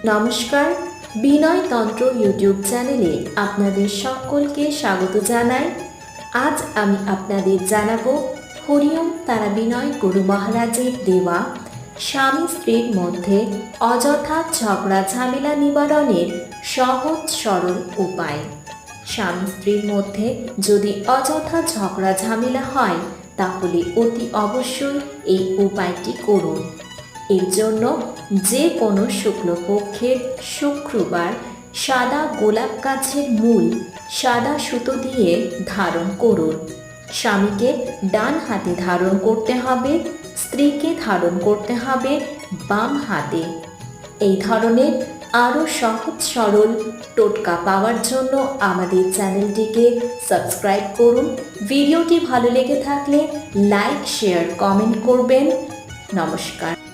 নমস্কার, বিনয় তন্ত্র ইউটিউব চ্যানেলে আপনাদের সকলকে স্বাগত জানাই। আজ আমি আপনাদের জানাবো হরিওম তারা বিনয় গুরু মহারাজের দেওয়া স্বামী স্ত্রীর মধ্যে অযথা ঝগড়া ঝামেলা নিবারণের সহজ সরল উপায়। স্বামী স্ত্রীর মধ্যে যদি অযথা ঝগড়া ঝামেলা হয় তাহলে অতি অবশ্যই এই উপায়টি করুন। এর জন্য যে কোনো শুক্লপক্ষের শুক্রবার সাদা গোলাপ গাছের মূল সাদা সুতো দিয়ে ধারণ করুন। স্বামীকে ডান হাতে ধারণ করতে হবে, স্ত্রীকে ধারণ করতে হবে বাম হাতে। এই ধরনের আরও সহজ সরল টোটকা পাওয়ার জন্য আমাদের চ্যানেলটিকে সাবস্ক্রাইব করুন। ভিডিওটি ভালো লেগে থাকলে লাইক, শেয়ার, কমেন্ট করবেন। নমস্কার।